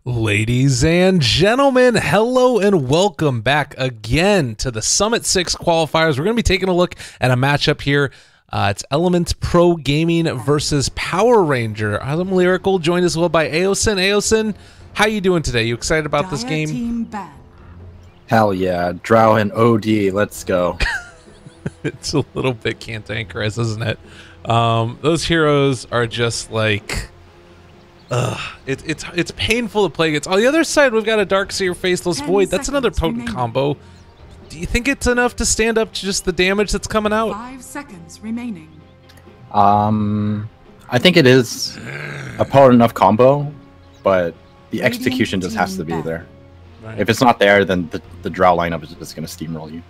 Ladies and gentlemen, hello and welcome back again to the Summit 6 qualifiers. We're going to be taking a look at a matchup here. It's Elements Pro Gaming versus Power Ranger. I'm Lyrical, joined as well by Aosin. Aosin, how you doing today? You excited about this game? Hell yeah, Drow and OD, let's go. It's a little bit cantankerous, isn't it? Those heroes are just like... It's painful to play against. On the other side, we've got a Darkseer Faceless Void. That's another potent combo. Do you think it's enough to stand up to just the damage that's coming out? 5 seconds remaining. I think it is a potent enough combo, but the execution just has to be there. Right. If it's not there, then the Drow lineup is just going to steamroll you.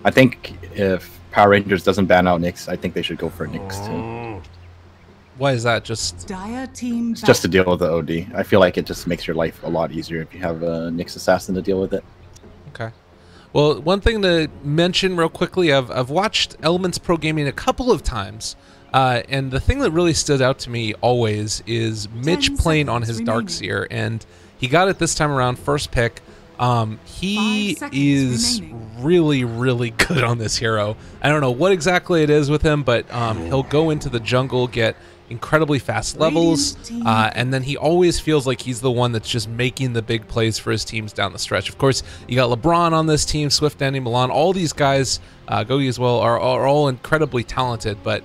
I think if Power Rangers doesn't ban out Nyx, I think they should go for Nyx too. Why is that? Just it's just to deal with the OD. I feel like it just makes your life a lot easier if you have a Nyx assassin to deal with it. okay. Well, one thing to mention real quickly, I've watched Elements Pro Gaming a couple of times, and the thing that really stood out to me always is Mitch playing on his Darkseer, and he got it this time around, first pick. He is really, really good on this hero. I don't know what exactly it is with him, but he'll go into the jungle, get incredibly fast levels, and then he always feels like he's the one that's just making the big plays for his teams down the stretch. Of course, you got LeBron on this team, Swift, Danny, Milan. All these guys, Gogi as well, are all incredibly talented, but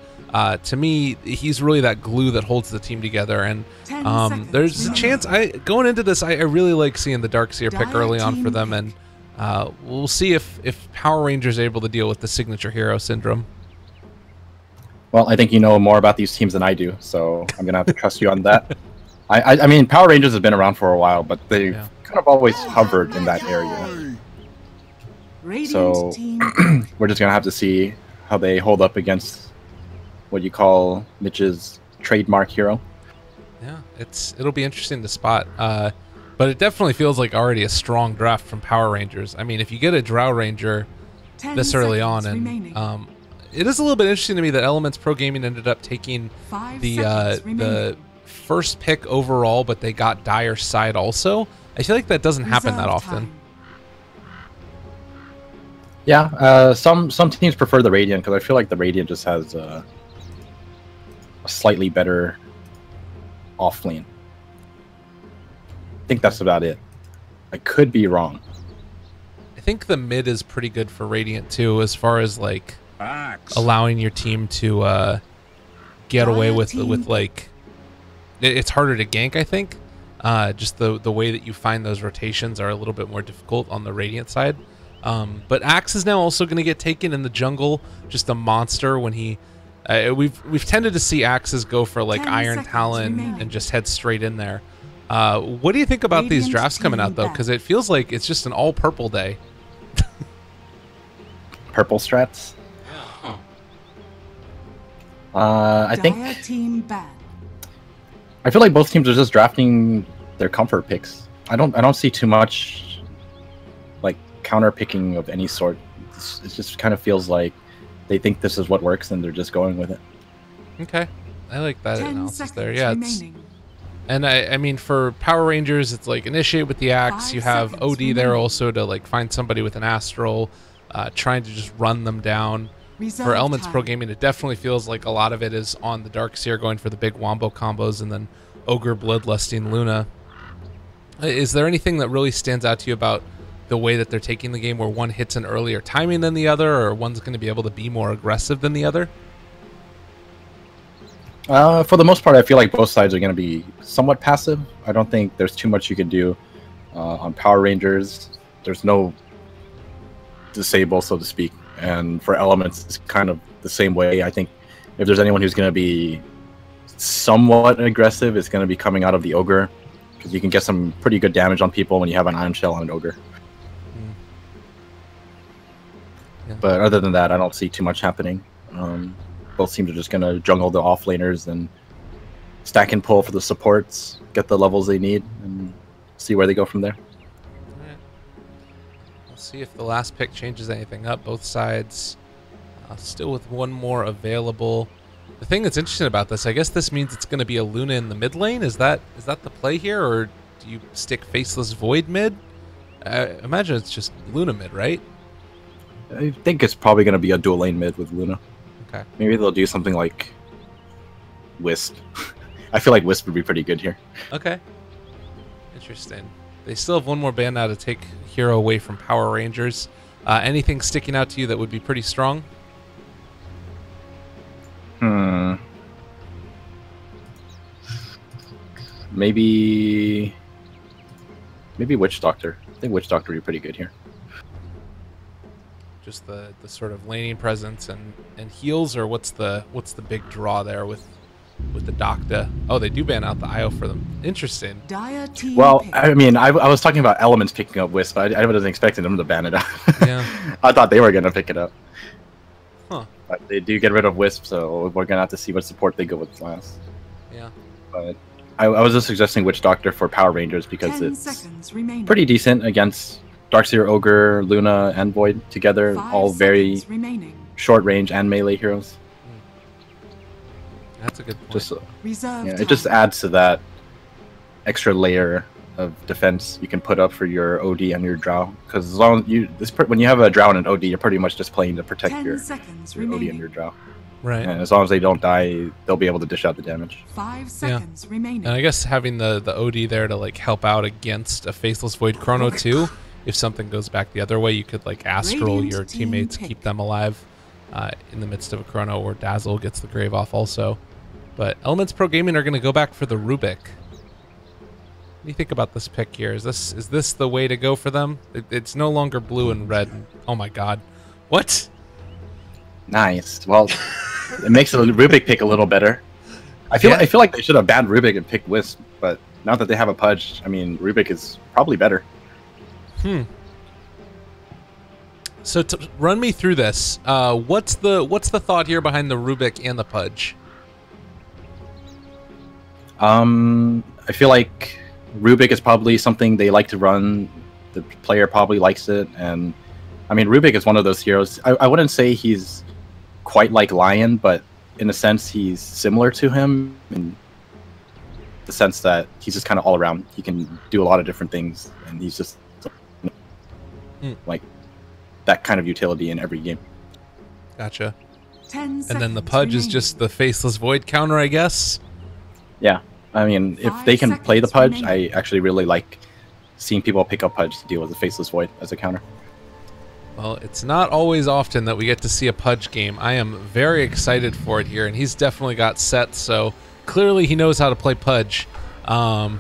to me, he's really that glue that holds the team together. And there's a chance, going into this, I really like seeing the Darkseer pick early on for them, and we'll see if Power Rangers are able to deal with the signature hero syndrome. Well, I think you know more about these teams than I do, so I'm going to have to trust you on that. I mean, Power Rangers have been around for a while, but they've kind of always hovered in that area. So we're just going to have to see how they hold up against what you call Mitch's trademark hero. Yeah, it'll be interesting to spot. But it definitely feels like already a strong draft from Power Rangers. I mean, if you get a Drow Ranger this early on, and it is a little bit interesting to me that Elements Pro Gaming ended up taking the first pick overall, but they got Dire's side also. I feel like that doesn't happen that often. Yeah, some teams prefer the Radiant because I feel like the Radiant just has a slightly better off lane. I think that's about it. I could be wrong. I think the mid is pretty good for Radiant too, as far as like allowing your team to get away with like it's harder to gank. I think just the way that you find those rotations are a little bit more difficult on the Radiant side. But Axe is now also going to get taken in the jungle, just a monster when he. We've tended to see Axes go for like Iron Talon and just head straight in there. What do you think about these drafts coming out though? Because it feels like it's just an all purple day. Purple strats. I think. I feel like both teams are just drafting their comfort picks. I don't see too much like counter picking of any sort. It just kind of feels like they think this is what works and they're just going with it. Okay, I like that analysis there. Yeah, and I mean for Power Rangers, it's like initiate with the Axe. You have OD there also to like find somebody with an Astral, trying to just run them down. For Elements Pro Gaming, it definitely feels like a lot of it is on the Darkseer going for the big wombo combos, and then Ogre, Bloodlusting, Luna. Is there anything that really stands out to you about the way that they're taking the game, where one hits an earlier timing than the other, or one's going to be able to be more aggressive than the other? For the most part, I feel like both sides are going to be somewhat passive. I don't think there's too much you can do on Power Rangers. There's no disable, so to speak. And for Elements, it's kind of the same way. I think if there's anyone who's going to be somewhat aggressive, it's going to be coming out of the Ogre, because you can get some pretty good damage on people when you have an Ion Shell on an Ogre. Yeah. But other than that, I don't see too much happening. Both teams are just going to jungle the offlaners and stack and pull for the supports, get the levels they need, and see where they go from there. See if the last pick changes anything up. Both sides still with one more available. The thing that's interesting about this, I guess this means it's going to be a Luna in the mid lane. Is that the play here, or Do you stick Faceless Void mid? Imagine it's just Luna mid, right? I think it's probably going to be a dual lane mid with Luna. Okay. Maybe they'll do something like Wisp. I feel like Wisp would be pretty good here. Okay. Interesting. They still have one more ban now to take hero away from Power Rangers. Anything sticking out to you that would be pretty strong? Maybe Witch Doctor. I think Witch Doctor would be pretty good here. Just the sort of laning presence and heals, or what's the big draw there with the Doctor? Oh, they do ban out the IO for them. Interesting. Well, I mean, I was talking about Elements picking up Wisp, but I wasn't expecting them to ban it out. Yeah. I thought they were going to pick it up. Huh. But they do get rid of Wisp, so we're going to have to see what support they go with last. Yeah. But I was just suggesting Witch Doctor for Power Rangers because it's pretty decent against Darkseer, Ogre, Luna, and Void together. All very short range and melee heroes. That's a good point. It just adds to that extra layer of defense you can put up for your OD and your Drow. Because as long as when you have a Drow and an OD, you're pretty much just playing to protect your OD and your Drow. Right. And as long as they don't die, they'll be able to dish out the damage. 5 seconds remaining. And I guess having the OD there to like help out against a Faceless Void Chrono too, if something goes back the other way, you could like Astral your teammates, keep them alive in the midst of a Chrono, or Dazzle gets the Grave off also. But Elements Pro Gaming are going to go back for the Rubik. What do you think about this pick here? Is this the way to go for them? It's no longer blue and red. Oh my god. What? Nice. Well, it makes the Rubik pick a little better. I feel like they should have banned Rubik and picked Wisp, but now that they have a Pudge, I mean, Rubik is probably better. So to run me through this, what's the thought here behind the Rubik and the Pudge? I feel like Rubik is probably something they like to run. The player probably likes it, and I mean, Rubik is one of those heroes. I wouldn't say he's quite like Lion, but in a sense, he's similar to him in the sense that he's just kind of all around. He can do a lot of different things, and he's just like that kind of utility in every game. Gotcha. 10 and then the Pudge is just the Faceless Void counter, I guess? Yeah. I mean, if they can play the Pudge, I actually really like seeing people pick up Pudge to deal with the Faceless Void as a counter. Well, it's not always often that we get to see a Pudge game. I am very excited for it here, and he's definitely got set, so clearly he knows how to play Pudge. Who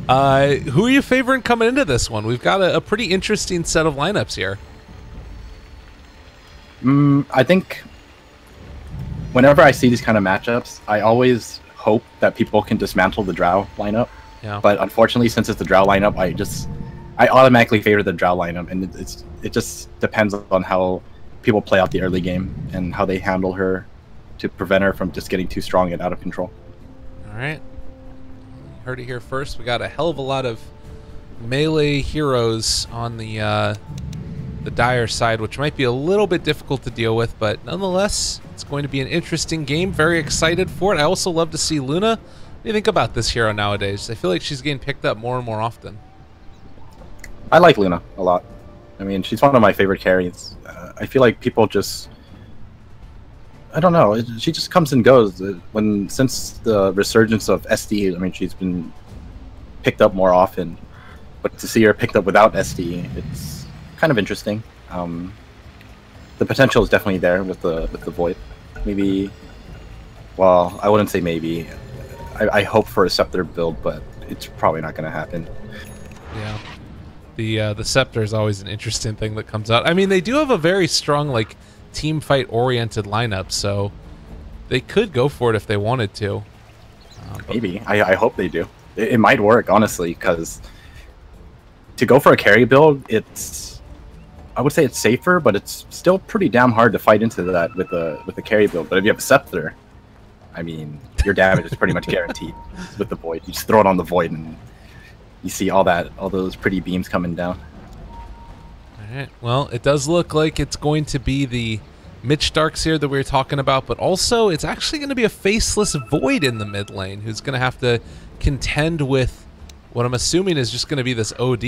are you favoring coming into this one? We've got a pretty interesting set of lineups here. I think whenever I see these kind of matchups, I always hope that people can dismantle the Drow lineup. Yeah. But unfortunately, since it's the Drow lineup, I automatically favor the Drow lineup, and it just depends on how people play out the early game and how they handle her to prevent her from just getting too strong and out of control. All right. Heard it here first. We got a hell of a lot of melee heroes on the Dire side, which might be a little bit difficult to deal with, but nonetheless, it's going to be an interesting game. Very excited for it. I also love to see Luna. What do you think about this hero nowadays? I feel like she's getting picked up more and more often. I like Luna a lot. I mean, she's one of my favorite carries. I feel like people just... I don't know. She just comes and goes. Since the resurgence of SD, I mean, she's been picked up more often. But to see her picked up without SD, it's kind of interesting. The potential is definitely there with the Void. Maybe, well, I wouldn't say maybe. I hope for a Scepter build, but it's probably not going to happen. Yeah, the Scepter is always an interesting thing that comes out. I mean, they do have a very strong like team fight oriented lineup, so they could go for it if they wanted to. Maybe. I hope they do. It might work, honestly, because to go for a carry build, I would say it's safer, but it's still pretty damn hard to fight into that with the carry build. But if you have a Scepter, I mean, your damage is pretty much guaranteed with the Void. You just throw it on the Void, and you see all those pretty beams coming down. All right. Well, it does look like it's going to be the Mitch Darkseer that we were talking about, but also it's actually going to be a Faceless Void in the mid lane who's going to have to contend with what I'm assuming is just going to be this OD.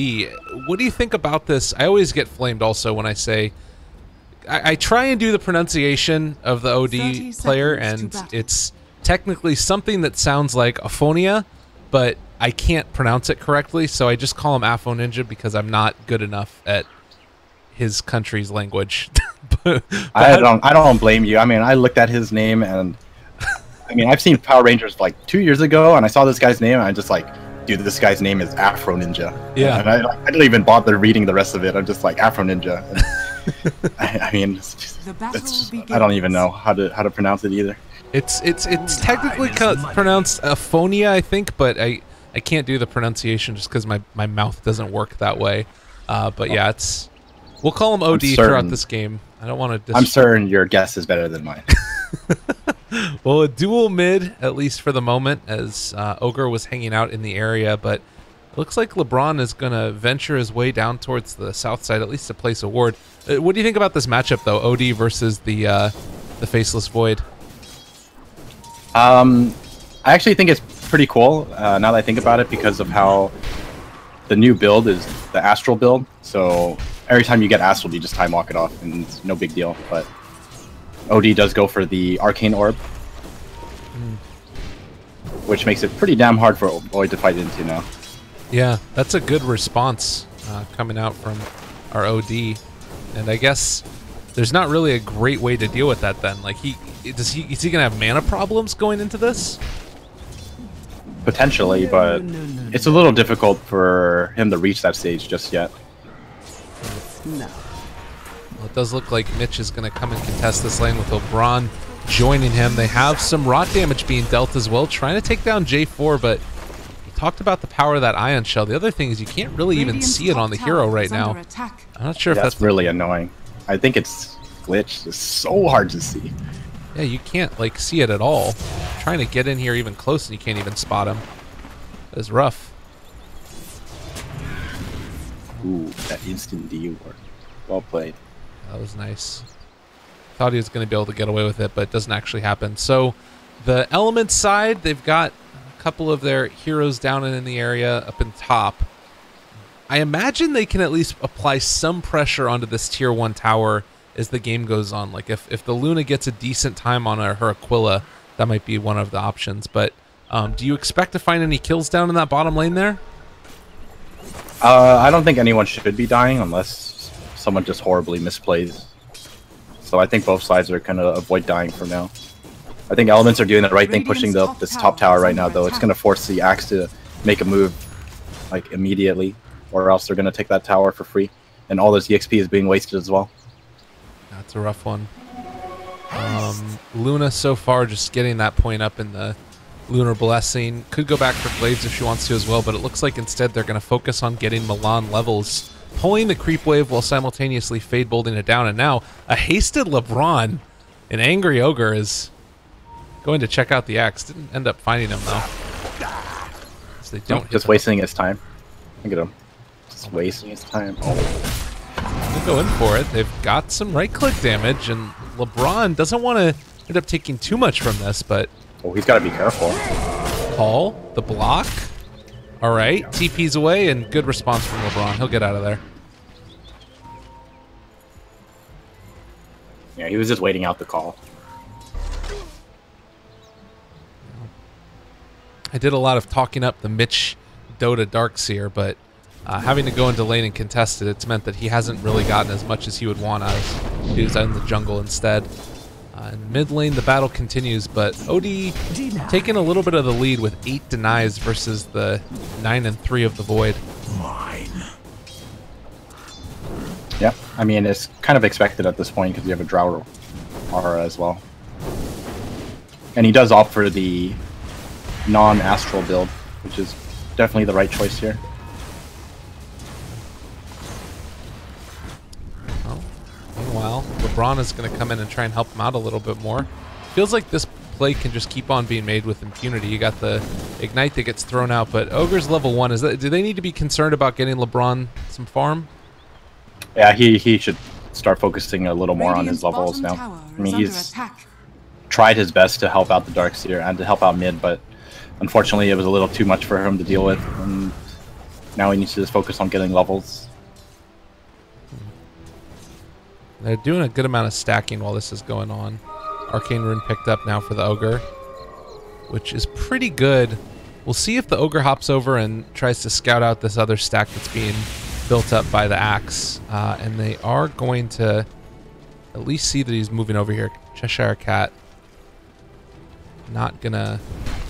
What do you think about this? I always get flamed also when I say... I try and do the pronunciation of the OD player, and it's technically something that sounds like Aphonia, but I can't pronounce it correctly, so I just call him Afo Ninja because I'm not good enough at his country's language. but I don't blame you. I mean, I looked at his name, and I mean, I've seen Power Rangers like 2 years ago, and I saw this guy's name, and I'm just like, dude, this guy's name is Afro Ninja. Yeah. And I didn't even bother reading the rest of it. I'm just like, Afro Ninja. And I mean, I don't even know how to pronounce it either. It's technically pronounced Aphonia, I think, but I can't do the pronunciation just because my mouth doesn't work that way. But yeah, we'll call him OD throughout this game. I don't want to. I'm certain your guess is better than mine. Well, a dual mid, at least for the moment, as Ogre was hanging out in the area, but it looks like LeBron is going to venture his way down towards the south side, at least to place a ward. What do you think about this matchup, though, OD versus the Faceless Void? I actually think it's pretty cool, now that I think about it, because of how the new build is the Astral build. So every time you get Astral, you just time walk it off, and it's no big deal. But OD does go for the Arcane Orb, which makes it pretty damn hard for Void to fight into now. Yeah, that's a good response coming out from our OD. And I guess there's not really a great way to deal with that then. Like, is he going to have mana problems going into this? Potentially, but it's a little difficult for him to reach that stage just yet. No. Well, it does look like Mitch is going to come and contest this lane with LeBron joining him. They have some rot damage being dealt as well, trying to take down J4, but we talked about the power of that Ion Shell. The other thing is you can't really even see it on the hero right now. I'm not sure if that's really annoying. I think it's glitched. It's so hard to see. Yeah, you can't like see it at all. Trying to get in here even close and you can't even spot him. It's rough. Ooh, that instant D work. Well played. That was nice. Thought he was going to be able to get away with it, but it doesn't actually happen. So the Element side, they've got a couple of their heroes down in the area up in top. I imagine they can at least apply some pressure onto this tier 1 tower as the game goes on. Like if the Luna gets a decent time on her Aquila, that might be one of the options. But do you expect to find any kills down in that bottom lane there? I don't think anyone should be dying unless someone just horribly misplays. So I think both sides are going to avoid dying for now. I think Elements are doing the right thing, pushing this top tower right now, though. It's going to force the Axe to make a move like immediately, or else they're going to take that tower for free. And all this EXP is being wasted as well. That's a rough one. Luna so far just getting that point up in the Lunar Blessing. Could go back for Glaives if she wants to as well, but it looks like instead they're going to focus on getting Milan levels, pulling the creep wave while simultaneously fade bolting it down. And now a hasted LeBron, an angry Ogre, is going to check out the Axe. Didn't end up finding him though. So they don't just wasting his time. Look at him. Just wasting his time. They'll go in for it. They've got some right-click damage, and LeBron doesn't want to end up taking too much from this, but... Oh, he's got to be careful. Call the block. All right, TP's away, and good response from LeBron. He'll get out of there. Yeah, he was just waiting out the call. I did a lot of talking up the Mitch Dota Darkseer, but having to go into lane and contest it, it's meant that he hasn't really gotten as much as he would want out of. He was out in the jungle instead. In mid lane, the battle continues, but OD taking a little bit of the lead with 8 denies versus the 9 and 3 of the Void. Mine. Yeah, I mean, it's kind of expected at this point because you have a Drow aura as well. And he does opt for the non-astral build, which is definitely the right choice here. Meanwhile, LeBron is going to come in and try and help him out a little bit more. Feels like this play can just keep on being made with impunity. You got the Ignite that gets thrown out, but Ogre's level 1. Do they need to be concerned about getting LeBron some farm? Yeah, he should start focusing a little more on his levels now. I mean, he's tried his best to help out the Darkseer and to help out mid, but unfortunately it was a little too much for him to deal with. And Now he needs to just focus on getting levels. They're doing a good amount of stacking while this is going on. Arcane Rune picked up now for the Ogre, which is pretty good. We'll see if the Ogre hops over and tries to scout out this other stack that's being built up by the axe. And they are going to at least see that he's moving over here. Cheshire Cat not gonna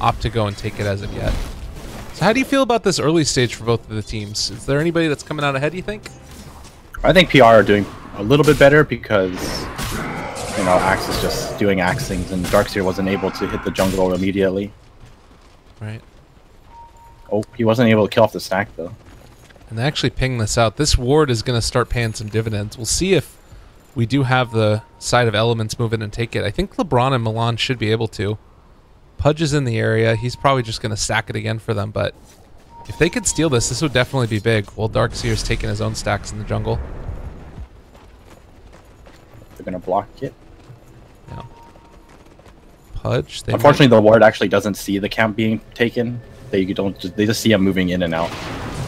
opt to go and take it as of yet. So how do you feel about this early stage for both of the teams? Is there anybody that's coming out ahead, you think? I think PR are doing a little bit better because, you know, Axe is just doing Axe things, and Darkseer wasn't able to hit the jungle immediately. Right. Oh, he wasn't able to kill off the stack, though. And they actually ping this out. This ward is going to start paying some dividends. We'll see if we do have the side of Elements move in and take it. I think LeBron and Milan should be able to. Pudge is in the area. He's probably just going to stack it again for them, but if they could steal this, this would definitely be big. While Darkseer's taking his own stacks in the jungle. They're going to block it. Yeah. Pudge. Unfortunately, the ward actually doesn't see the camp being taken. They just see him moving in and out.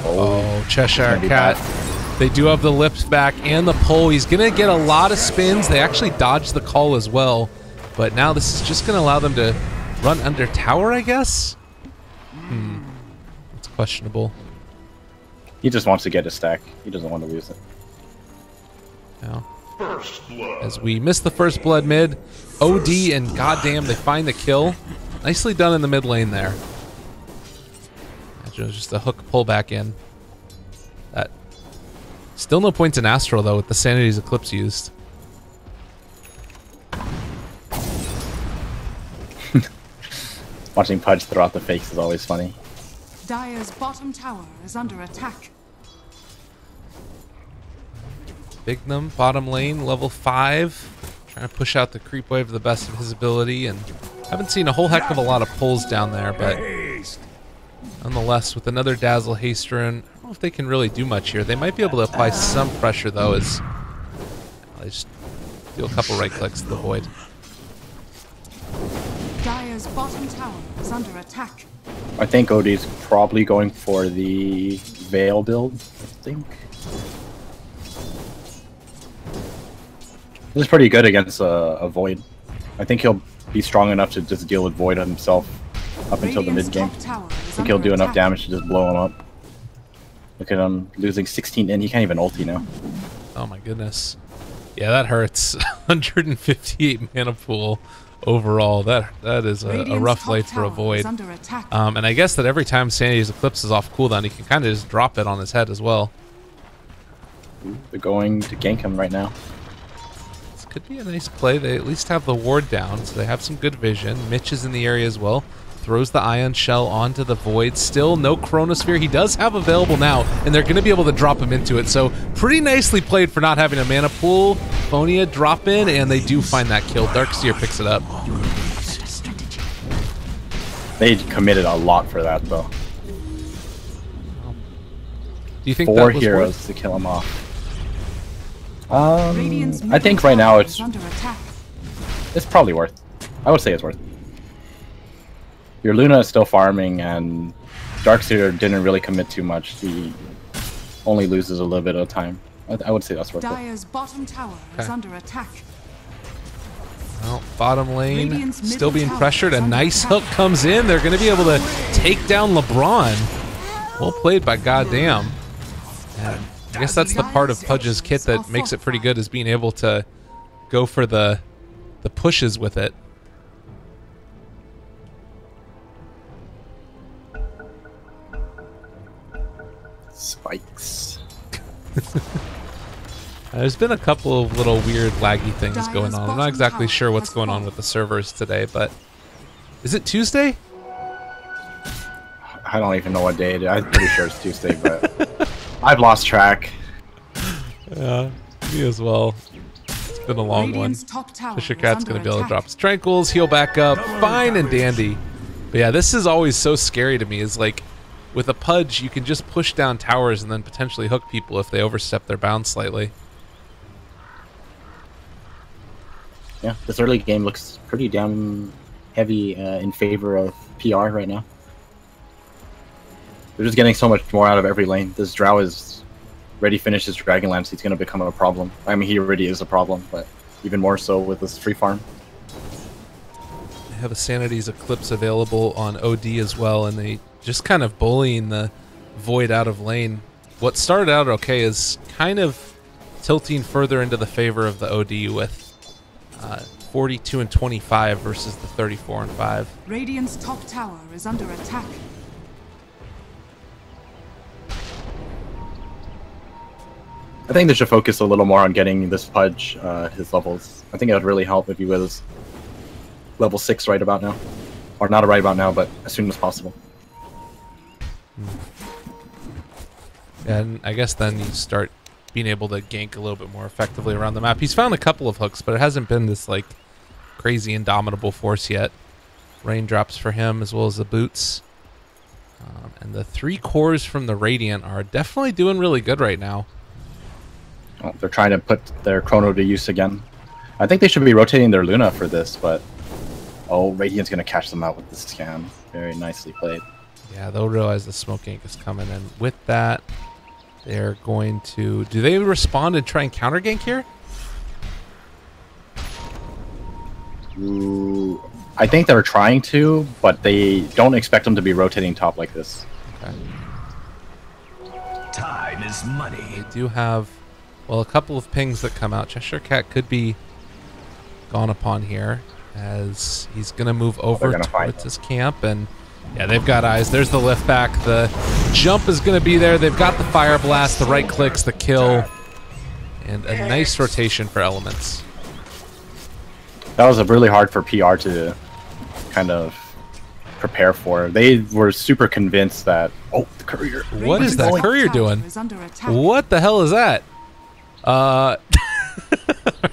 Oh, Cheshire Cat. They do have the lips back and the pull. He's going to get a lot of spins. They actually dodged the call as well. But now this is just going to allow them to run under tower, I guess? It's questionable. He just wants to get a stack. He doesn't want to lose it. Yeah. As we miss the first blood mid, OD and goddamn, they find the kill. Nicely done in the mid lane there. Imagine it was just a hook pull back in. That still no points in Astral though with the Sanity's Eclipse used. Watching Pudge throw out the fakes is always funny. Dire's bottom tower is under attack. Bignum, bottom lane, level 5. Trying to push out the creep wave to the best of his ability, and haven't seen a whole heck of a lot of pulls down there, but nonetheless, with another Dazzle Haste Rune, I don't know if they can really do much here. They might be able to apply some pressure, though, as they just do a couple right clicks to the Void. Dire's bottom tower is under attack. I think OD's probably going for the Veil build, I think. This is pretty good against a Void. I think he'll be strong enough to just deal with Void himself up until the mid game. I think he'll do enough damage to just blow him up. Look at him losing 16 in. He can't even ulti now. Oh my goodness. Yeah, that hurts. 158 mana pool overall. That is a rough life for a Void. And I guess that every time Sanity's Eclipse is off cooldown, he can kind of just drop it on his head as well. They're going to gank him right now. Could be a nice play. They at least have the ward down, so they have some good vision. Mitch is in the area as well. Throws the Ion Shell onto the Void. Still no Chronosphere. He does have available now, and they're going to be able to drop him into it. So pretty nicely played for not having a mana pool. Phonia drop in, and they do find that kill. Darkseer picks it up. They committed a lot for that, though. Do you think 4 that was heroes worth? to kill him off? I think right now it's probably worth. I would say it's worth. Your Luna is still farming, and Darkseer didn't really commit too much. He only loses a little bit of time. I would say that's worth it. Dire's bottom tower is under attack. Well, bottom lane still being pressured. A nice hook comes in. They're going to be able to take down LeBron. Well played by goddamn. And I guess that's the part of Pudge's kit that makes it pretty good, is being able to go for the pushes with it. Spikes. There's been a couple of little weird laggy things going on. I'm not exactly sure what's going on with the servers today, but is it Tuesday? I don't even know what day it is. I'm pretty sure it's Tuesday, but I've lost track. Yeah, me as well. It's been a long one. Fisher Cat's going to be able to drop his Tranquils, heal back up, fine and dandy. But yeah, this is always so scary to me, is like, with a Pudge, you can just push down towers and then potentially hook people if they overstep their bounds slightly. Yeah, this early game looks pretty damn heavy in favor of PR right now. They're just getting so much more out of every lane. This Drow is ready to finish his Dragonlance. He's going to become a problem. I mean, he already is a problem, but even more so with this free farm. They have a Sanity's Eclipse available on OD as well, and they just kind of bullying the Void out of lane. What started out okay is kind of tilting further into the favor of the OD with 42 and 25 versus the 34 and 5. Radiant's top tower is under attack. I think they should focus a little more on getting this Pudge his levels. I think it would really help if he was level 6 right about now. Or not right about now, but as soon as possible. And I guess then you start being able to gank a little bit more effectively around the map. He's found a couple of hooks, but it hasn't been this like crazy indomitable force yet. Raindrops for him as well as the boots. And the 3 cores from the Radiant are definitely doing really good right now. Oh, they're trying to put their Chrono to use again. I think they should be rotating their Luna for this, but... Oh, Radiant's going to catch them out with this scan. Very nicely played. Yeah, they'll realize the smoke gank is coming, and with that, they're going to... Do they respond and try and counter gank here? Ooh, I think they're trying to, but they don't expect them to be rotating top like this. Okay. Time is money. They do have, well, a couple of pings that come out. Cheshire Cat could be gone upon here, as he's going to move over towards his camp, and yeah, they've got eyes. There's the lift back. The jump is going to be there. They've got the fire blast, the right clicks, the kill, and a nice rotation for Elements. That was really hard for PR to kind of prepare for. They were super convinced that, oh, the courier. What is that courier doing? What the hell is that?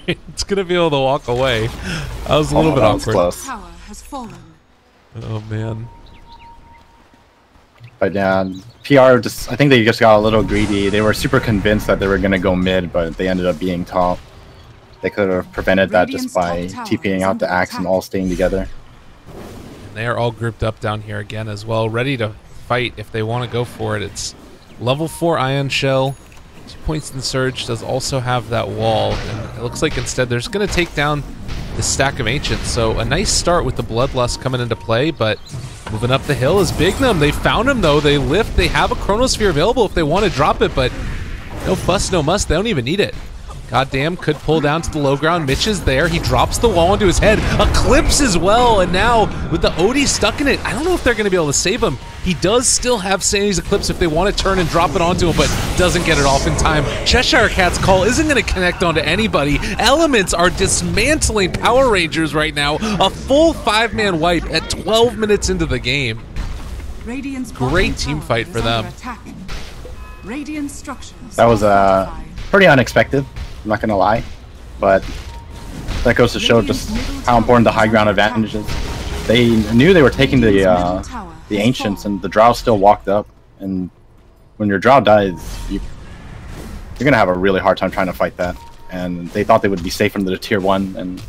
It's going to be able to walk away. That was a little bit awkward. Close. Tower has fallen. Oh, man. But yeah, PR just, I think they just got a little greedy. They were super convinced that they were going to go mid, but they ended up being top. They could have prevented that just by TPing out the Axe and all staying together. And they are all grouped up down here again as well, ready to fight if they want to go for it. It's level 4 Ion Shell. 2 points in Surge does also have that wall, and it looks like instead they're just going to take down the stack of Ancients. So a nice start with the Bloodlust coming into play, but moving up the hill is Bignum. They found him though. They lift. They have a Chronosphere available if they want to drop it, but no fuss, no muss. They don't even need it. Goddamn, could pull down to the low ground. Mitch is there. He drops the wall into his head. Eclipse as well, and now with the OD stuck in it, I don't know if they're going to be able to save him. He does still have Sanity's Eclipse if they want to turn and drop it onto him, but doesn't get it off in time. Cheshire Cat's call isn't going to connect onto anybody. Elements are dismantling Power Rangers right now. A full 5-man wipe at 12 minutes into the game. Great team fight for them. Radiant structures. That was pretty unexpected, I'm not going to lie. But that goes to show just how important the high ground advantage is. They knew they were taking the Ancients, and the Drow still walked up. And when your Drow dies, you're gonna have a really hard time trying to fight that. And they thought they would be safe from the tier 1, and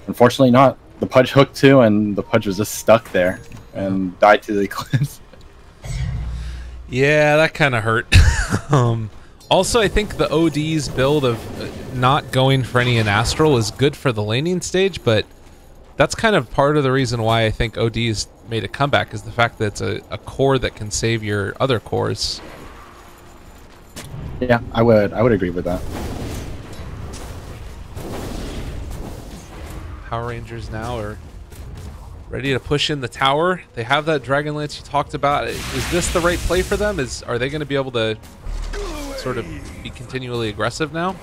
unfortunately not. The Pudge hooked too, and the Pudge was just stuck there and died to the Eclipse. Yeah, that kind of hurt. Also, I think the OD's build of not going for any in Astral is good for the laning stage, but that's kind of part of the reason why I think OD's made a comeback, is the fact that it's a core that can save your other cores. Yeah, I would agree with that. Power Rangers now are ready to push in the tower. They have that Dragonlance you talked about. Is this the right play for them? Are they going to be able to sort of be continually aggressive now?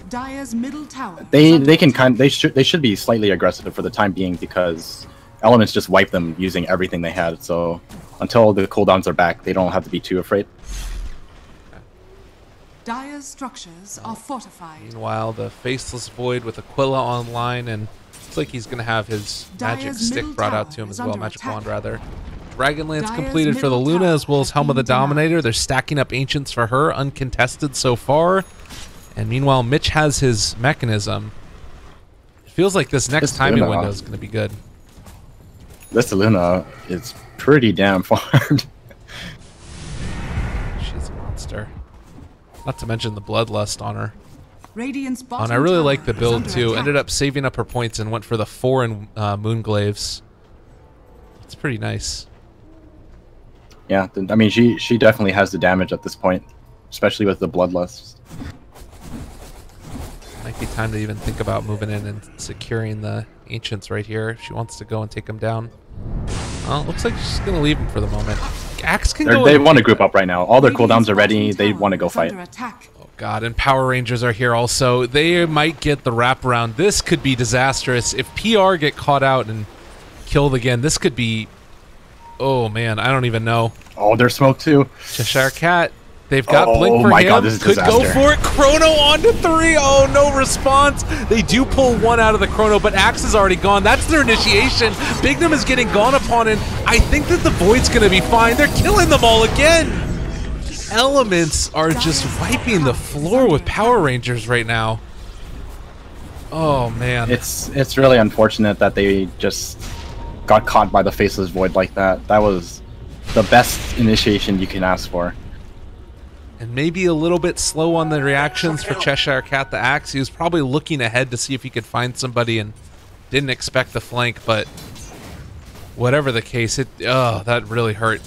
Dire's middle tower. They should be slightly aggressive for the time being, because Elements just wipe them using everything they had. So until the cooldowns are back, they don't have to be too afraid. Dire's structures are fortified. Meanwhile, the Faceless Void with Aquila online, and looks like he's going to have his magic stick brought out to him as well, magic wand rather. Dragonlance completed for the Luna as well as Helm of the Dominator. They're stacking up Ancients for her, uncontested so far. And meanwhile, Mitch has his mechanism. It feels like this next timing window is going to be good. This Luna is pretty damn farmed. Not to mention the bloodlust on her. Radiant's bottom And I really tower like the is build under too. attack. Ended up saving up her points and went for the 4 in Moonglaves. It's pretty nice. Yeah, I mean, she definitely has the damage at this point, especially with the bloodlust. Might be time to even think about moving in and securing the ancients right here if she wants to go and take them down. Well, it looks like she's gonna leave them for the moment. Axe can go. They want to group up right now. All their Radiant's cooldowns are ready. bottom They tower want to go is fight. under attack. Oh god, and Power Rangers are here also. They might get the wraparound. This could be disastrous if PR get caught out and killed again. This could be. Oh man, I don't even know. Oh, there's smoke too. Cheshire Cat. They've got Oh Blink for my him. God, this is Could go disaster. for it. Chrono on to 3. Oh, no response. They do pull 1 out of the Chrono, but Axe is already gone. That's their initiation. Bignum is getting gone upon, and I think that the Void's going to be fine. They're killing them all again. Elements are just wiping the floor with Power Rangers right now. Oh, man. It's really unfortunate that they just got caught by the Faceless Void like that. That was the best initiation you can ask for. And maybe a little bit slow on the reactions for Cheshire Cat the Axe. He was probably looking ahead to see if he could find somebody and didn't expect the flank, but whatever the case, that really hurt.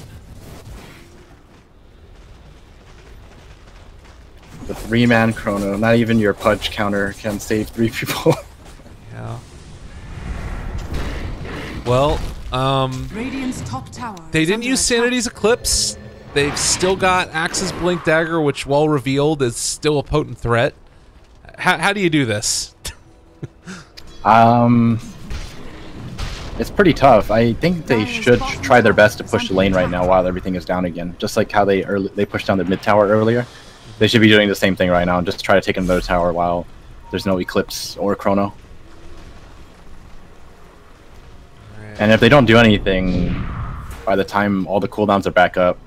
The 3-man Chrono, not even your Pudge counter can save 3 people. Yeah. Well, Radiant's top tower they is didn't under use attack. Sanity's Eclipse. They've still got Axe's Blink Dagger, which, while revealed, is still a potent threat. How do you do this? It's pretty tough. I think they should try their best to push the lane right now while everything is down again. Just like how they pushed down the mid tower earlier. They should be doing the same thing right now. Just try to take another tower while there's no Eclipse or Chrono. And if they don't do anything by the time all the cooldowns are back up,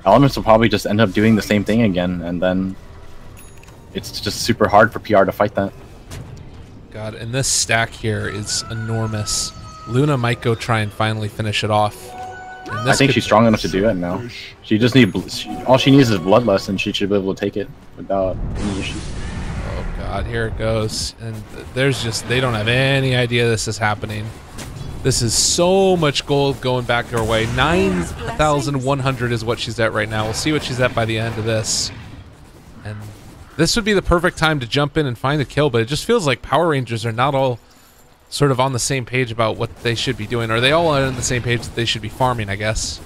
Elements will probably just end up doing the same thing again, and then it's just super hard for PR to fight that. God, and this stack here is enormous. Luna might go try and finally finish it off. And I this think could- she's strong enough to do it now. She just all she needs is Bloodlust, and she should be able to take it without any issues. Oh god, here it goes. And there's just, they don't have any idea this is happening. This is so much gold going back her way. 9,100 is what she's at right now. We'll see what she's at by the end of this. And this would be the perfect time to jump in and find a kill, but it just feels like Power Rangers are not all sort of on the same page about what they should be doing. Or they all are on the same page that they should be farming, I guess.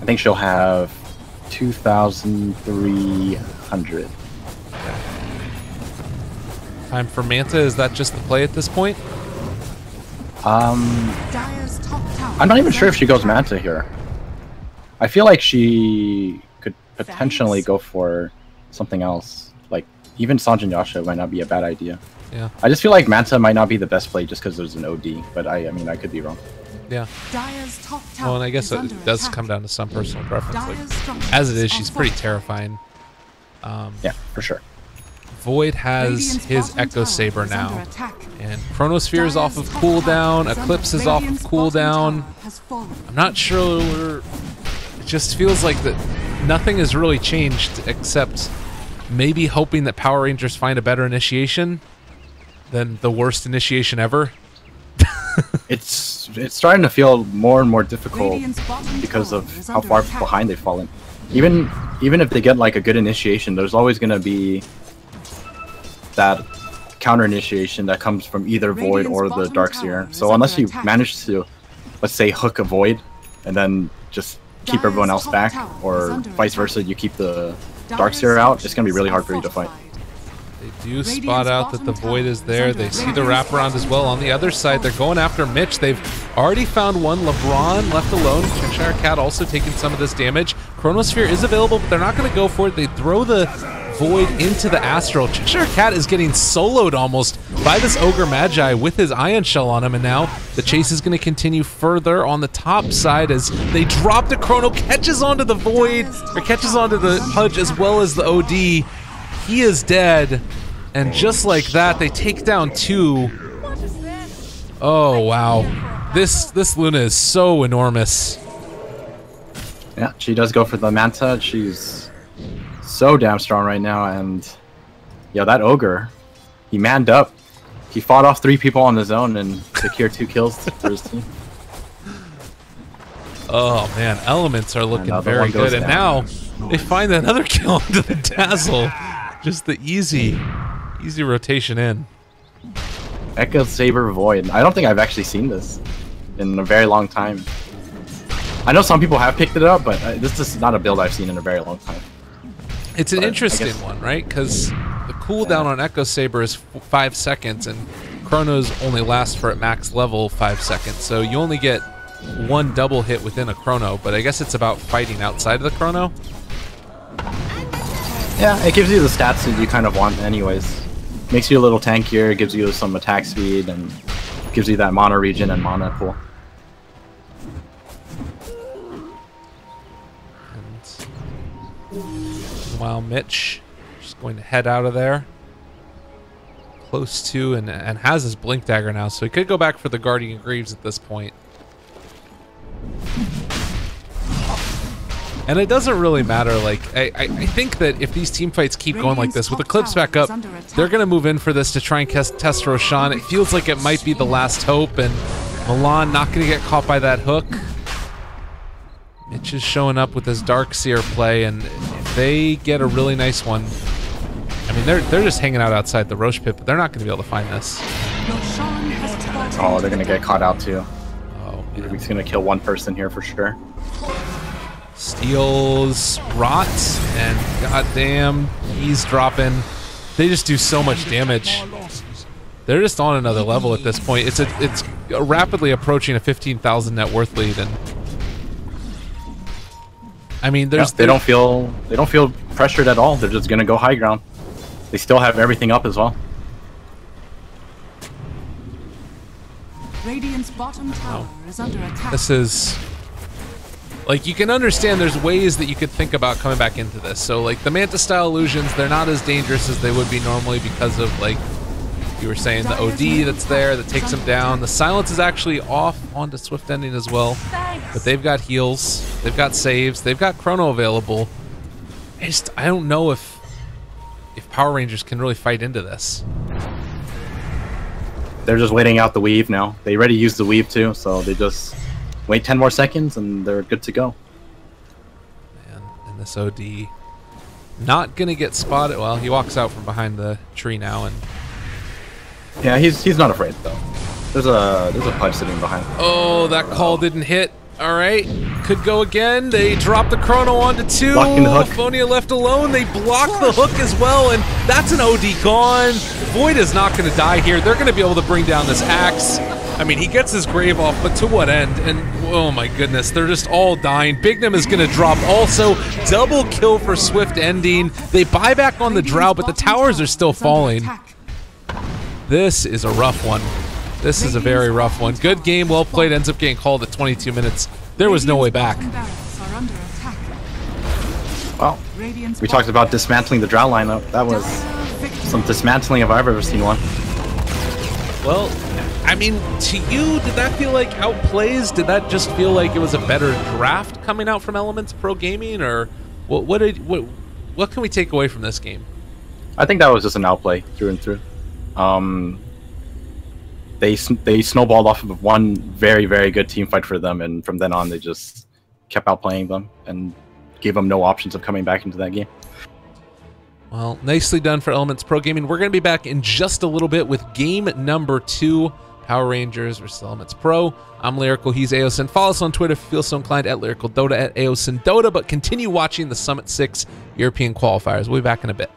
I think she'll have 2,300. Time for Manta. Is that just the play at this point? Dire's top tower I'm not even is sure if under she goes attack. Manta here. I feel like she could potentially go for something else. Like, even Sanjin Yasha might not be a bad idea. Yeah. I just feel like Manta might not be the best play just because there's an OD, but I mean, I could be wrong. Yeah. Dire's top tower Well, and I guess is it under does attack. come down to some personal preference. Like, Dire's structures as it is, are she's pretty fortified. terrifying. Yeah, for sure. Void has Radiant's his bottom Echo tower Saber is under now. attack. And Chronosphere is off of Dire's top cooldown. tower is Eclipse under- is off of Radiant's bottom cooldown. tower has fallen. I'm not sure. It just feels like that nothing has really changed except maybe hoping that Power Rangers find a better initiation than the worst initiation ever. It's starting to feel more and more difficult Radiant's bottom because tower of is how under far attack. behind they've fallen. Even if they get like a good initiation, there's always going to be that counter initiation that comes from either Void or the Radiant's Darkseer. bottom tower So is unless under you attack. manage to, let's say, hook a Void and then just keep Dire's everyone else top back, tower is or under vice attack. versa, you keep the Dire's Darkseer out, it's going to be really hard structures for you to are fight. fortified. They do Radiant's spot out that the bottom Void tower is is there. under They see the attack. wraparound as well. On the other side, they're going after Mitch. They've already found one. LeBron left alone. Cheshire Cat also taking some of this damage. Chronosphere is available, but they're not going to go for it. They throw the Void into the Astral. Cheshire Cat is getting soloed almost by this Ogre Magi with his Ion Shell on him, and now the chase is going to continue further on the top side as they drop the Chrono, catches onto the Void, or catches onto the Pudge as well as the OD. He is dead, and just like that, they take down 2. Oh wow, this Luna is so enormous. Yeah, she does go for the Manta. She's so damn strong right now, and yeah, that ogre, he manned up. He fought off 3 people on his own and secured 2 kills for his team. Oh man, Elements are looking very good, and now they find another kill into the Dazzle. Just the easy rotation in. Echo Saber Void. I don't think I've actually seen this in a very long time. I know some people have picked it up, but this is not a build I've seen in a very long time. It's an interesting one, right? Because the cooldown on Echo Saber is 5 seconds, and Chronos only last for at max level 5 seconds. So you only get 1 double hit within a Chrono, but I guess it's about fighting outside of the Chrono. Yeah, it gives you the stats that you kind of want anyways. Makes you a little tankier, gives you some attack speed, and gives you that mana regen and mana pool. Meanwhile, Mitch just going to head out of there. Close to and has his Blink Dagger now, so he could go back for the Guardian Greaves at this point. And it doesn't really matter. Like I think that if these team fights keep going like this, with the clips back up, they're going to move in for this to try and test Roshan. It feels like it might be the last hope, and Milan not going to get caught by that hook. Mitch is showing up with his Darkseer play, and if they get a really nice one, I mean, they're just hanging out outside the Roche pit, but they're not going to be able to find this. Oh, they're going to get caught out too. Oh, man. He's going to kill 1 person here for sure. Steals Rot, and goddamn, he's dropping. They just do so much damage. They're just on another level at this point. It's rapidly approaching a 15,000 net worth lead, and I mean, they don't feel pressured at all. They're just gonna go high ground. They still have everything up as well. Radiant's bottom tower is under attack. This is like, you can understand there's ways that you could think about coming back into this. So like the Manta style illusions, they're not as dangerous as they would be normally because of, like you were saying, the OD that's there that takes them down. The silence is actually off onto Swift Ending as well. But they've got heals, they've got saves, they've got Chrono available. I don't know if Power Rangers can really fight into this. They're just waiting out the weave now. They already used the weave too, so they just wait 10 more seconds and they're good to go. Man, and this OD not gonna get spotted. Well, he walks out from behind the tree now, and yeah, he's not afraid though. There's a pipe sitting behind. Oh, that call didn't hit. All right, could go again. They drop the Chrono onto 2. Blocking the hook. Phonia left alone. They block the hook as well, and that's an OD gone. Void is not going to die here. They're going to be able to bring down this axe. I mean, he gets his grave off, but to what end? And oh my goodness, they're just all dying. Bignum is going to drop also. Double kill for Swift Ending. They buy back on the Drow, but the towers are still falling. This is a rough one. This is a very rough one. Good game, well played. Ends up getting called at 22 minutes. There was no way back. Well, we talked about dismantling the Drow lineup. That was some dismantling if I've ever seen one. Well, I mean, to you, did that feel like outplays? Did that just feel like it was a better draft coming out from Elements Pro Gaming, or what can we take away from this game? I think that was just an outplay through and through. They snowballed off of one very, very good team fight for them, and from then on they just kept outplaying them and gave them no options of coming back into that game. Well, nicely done for Elements Pro Gaming. We're going to be back in just a little bit with game number 2, Power Rangers versus Elements Pro. I'm Lyrical, he's Aosin. Follow us on Twitter if you feel so inclined, at Lyrical Dota, at Aosin Dota, but continue watching the Summit 6 European qualifiers. We'll be back in a bit.